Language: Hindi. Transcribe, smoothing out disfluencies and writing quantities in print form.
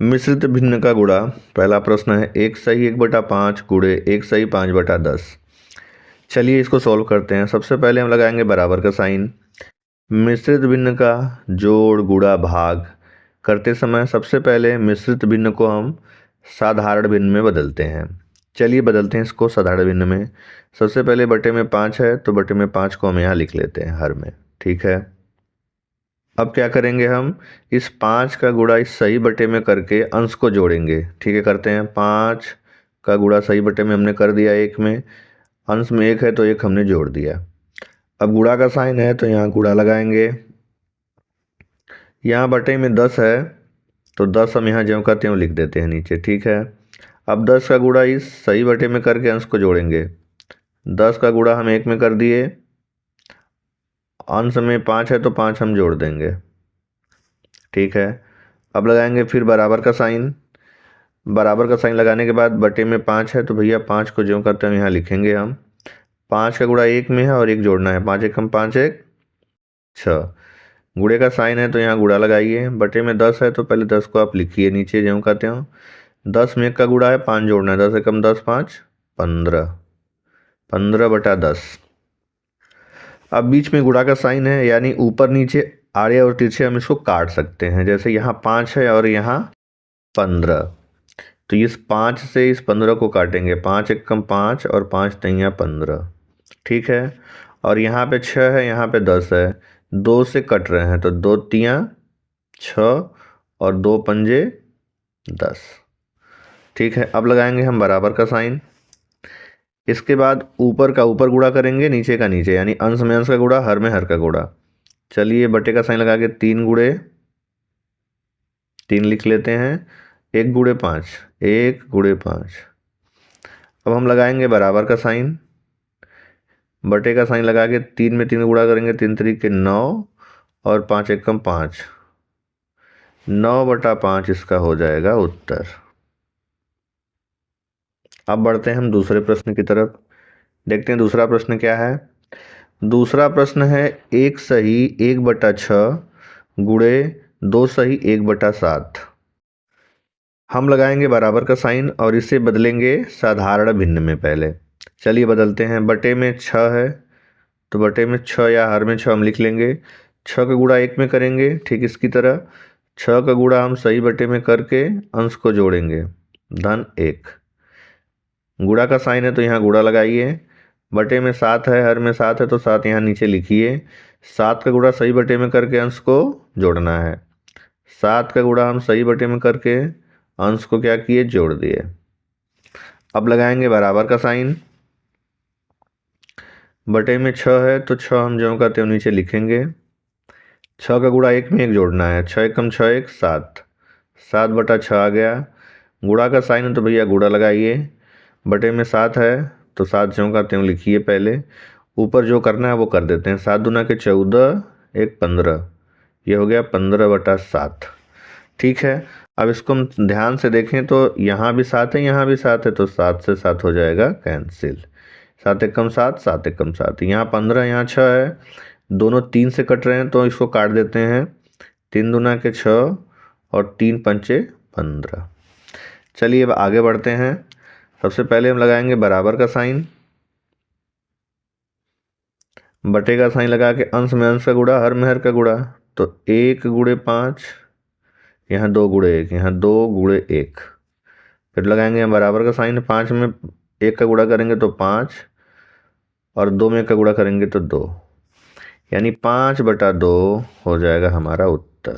मिश्रित भिन्न का गुणा। पहला प्रश्न है 1/1/5 गुणे 1/5/10। चलिए इसको सॉल्व करते हैं। सबसे पहले हम लगाएंगे बराबर का साइन। मिश्रित भिन्न का जोड़ गुणा भाग करते समय सबसे पहले मिश्रित भिन्न को हम साधारण भिन्न में बदलते हैं। चलिए बदलते हैं इसको साधारण भिन्न में। सबसे पहले बटे में 5 है तो बटे में 5 को हम यहाँ लिख लेते हैं हर में। ठीक है, अब क्या करेंगे, हम इस 5 का गुणा इस सही बटे में करके अंश को जोड़ेंगे। ठीक है, करते हैं। 5 का गुणा सही बटे में हमने कर दिया 1 में, अंश में 1 है तो 1 हमने जोड़ दिया। अब गुणा का साइन है तो यहाँ गुणा लगाएंगे। यहाँ बटे में 10 है तो 10 हम यहाँ ज्यों का त्यों लिख देते हैं नीचे। ठीक है, अब 10 का गुणा इस सही बटे में करके अंश को जोड़ेंगे। 10 का गुणा हम 1 में कर दिए, अंश में 5 है तो 5 हम जोड़ देंगे। ठीक है, अब लगाएंगे फिर बराबर का साइन। बराबर का साइन लगाने के बाद बटे में 5 है तो भैया 5 को ज्यों का त्यों यहाँ लिखेंगे हम। 5 का गुणा 1 में है और 1 जोड़ना है। 5 1 5 1 6। गुणे का साइन है तो यहाँ गुणा लगाइए। बटे में 10 है तो पहले 10 को आप लिखिए नीचे ज्यों का त्यों। 10 में 1 का गुणा है, 5 जोड़ना है। 10 1 10 5 15। 15/10। अब बीच में गुणा का साइन है, यानी ऊपर नीचे आड़े और तिरछे हम इसको काट सकते हैं। जैसे यहाँ 5 है और यहाँ 15, तो इस 5 से इस 15 को काटेंगे। 5 1 5 और 5 3 15। ठीक है, और यहाँ पे 6 है, यहाँ पे 10 है, 2 से कट रहे हैं तो 2 3 6 और 2 पंजे 10। ठीक है, अब लगाएंगे हम बराबर का साइन। इसके बाद ऊपर का ऊपर गुणा करेंगे, नीचे का नीचे, यानी अंश में अंश का गुणा, हर में हर का गुणा। चलिए बटे का साइन लगा के 3 गुणे 3 लिख लेते हैं। 1 गुणे 5 1 गुणे 5। अब हम लगाएंगे बराबर का साइन। बटे का साइन लगा के 3 में 3 गुणा करेंगे, 3 3 9 और 5 1 5। 9/5 इसका हो जाएगा उत्तर। अब बढ़ते हैं हम दूसरे प्रश्न की तरफ। देखते हैं दूसरा प्रश्न क्या है। दूसरा प्रश्न है 1 सही 1/6 गुणे 2 सही 1/7। हम लगाएंगे बराबर का साइन और इसे बदलेंगे साधारण भिन्न में पहले। चलिए बदलते हैं। बटे में 6 है तो बटे में 6 या हर में 6 हम लिख लेंगे। 6 का गुणा 1 में करेंगे, ठीक इसकी तरह 6 का गुणा हम सही बटे में करके अंश को जोड़ेंगे, धन 1। गुणा का साइन है तो यहाँ गुणा लगाइए। बटे में 7 है, हर में 7 है तो 7 यहाँ नीचे लिखिए। 7 का गुणा सही बटे में करके अंश को जोड़ना है। 7 का गुणा हम सही बटे में करके अंश को क्या किए, जोड़ दिए। अब लगाएंगे बराबर का साइन। बटे में 6 है तो 6 हम ज्यों का त्यों नीचे लिखेंगे। 6 का गुणा 1 में 1 जोड़ना है। 6 1 6 1 7। 7/6 आ गया। गुणा का साइन है तो भैया गुणा लगाइए। बटे में 7 है तो 7 ज्यों का त्यों लिखिए पहले। ऊपर जो करना है वो कर देते हैं। 7 दूना के 14 1 15। ये हो गया 15/7। ठीक है, अब इसको हम ध्यान से देखें तो यहाँ भी 7 है, यहाँ भी 7 है, तो 7 से 7 हो जाएगा कैंसिल। 7 1 7 7 1 7। यहाँ 15, यहाँ 6 है, दोनों 3 से कट रहे हैं तो इसको काट देते हैं। 3 दूना के 6 और 3 पंचे 15। चलिए अब आगे बढ़ते हैं। सबसे पहले हम लगाएंगे बराबर का साइन। बटे का साइन लगा के अंश में अंश का गुणा, हर में हर का गुणा, तो 1 गुणे 5, यहाँ 2 गुणे 1, यहाँ 2 गुणे 1। फिर लगाएंगे हम बराबर का साइन। 5 में 1 का गुणा करेंगे तो 5 और 2 में 1 का गुणा करेंगे तो 2, यानी 5/2 हो जाएगा हमारा उत्तर।